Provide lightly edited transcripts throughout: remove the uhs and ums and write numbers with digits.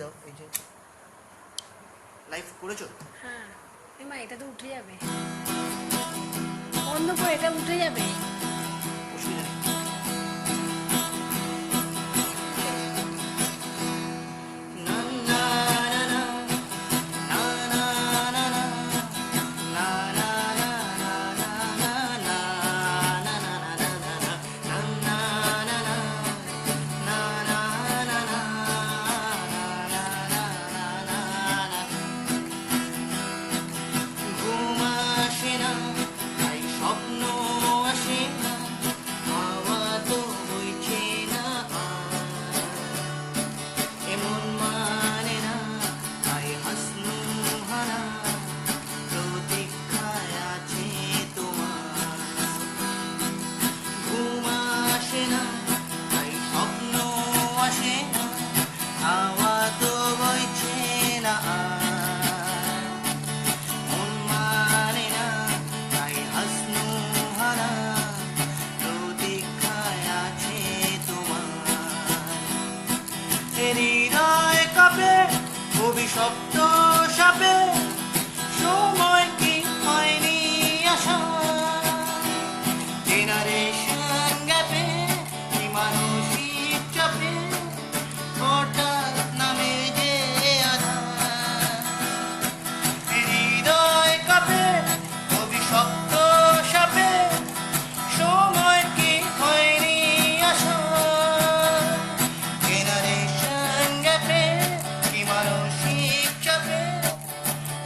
দাও, এই যে লাইভ করেছো? হ্যাঁ মা, এটা তো উঠে যাবে, বন্ধ করে এটা উঠে যাবে। অসুবিধা নেই। হৃদয় কাঁপে অভিশপ্ত সাপে, সময় কি হয়নি আশা, জেনারেশন গ্যাপে কি মানসিক চাপে হঠাৎ নামে যে আধার। হৃদয় কাঁপে অভিশপ্ত সাপে, সময় কি হয়নি আশা, মানসিক চাপে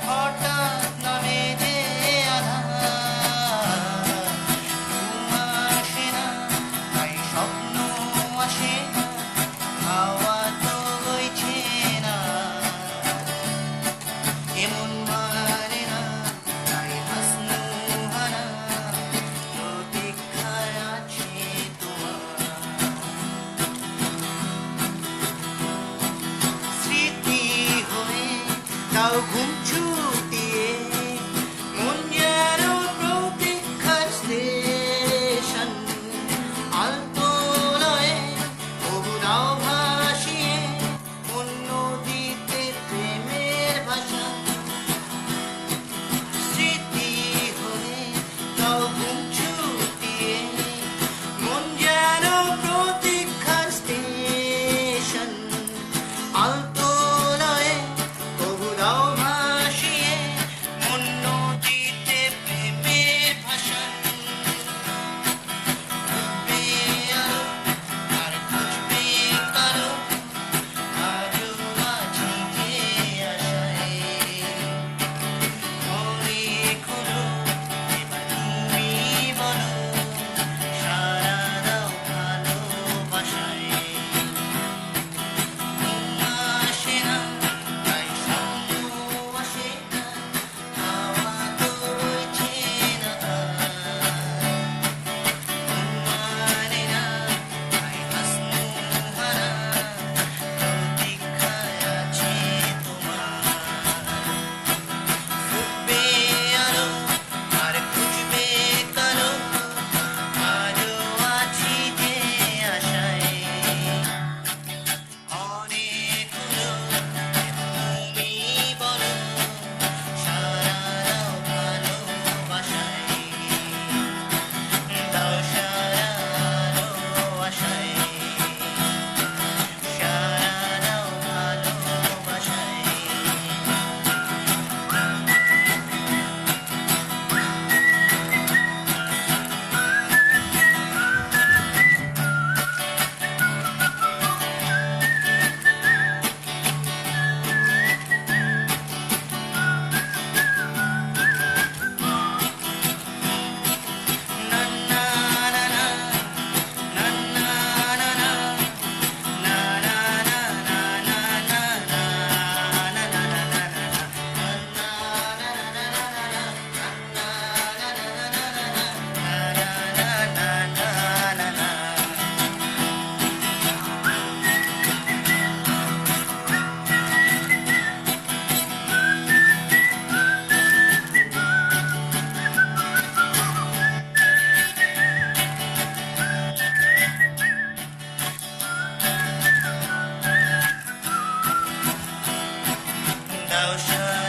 হঠাৎ নামে যে আধার। ঘুম আসে না তাই স্বপ্ন আসে না, হাওয়া তো বইছে না, এমন মানে না তাই হাসনু হানা, প্রতীক্ষায় আছে তোমার। তাও ঘুম ছুটিয়ে মন যেন প্রতীক্ষার স্টেশন, আলতো লয়ে তবু নাও ভাসিয়ে অন্য দিতে প্রেমের ভাষা। স্মৃতি হয়ে তাও ঘুম ছুটিয়ে মন যেন প্রতীক্ষার স্টেশন, আলতো লয়ে তবু নাও ভাসিয়ে লাউ শাক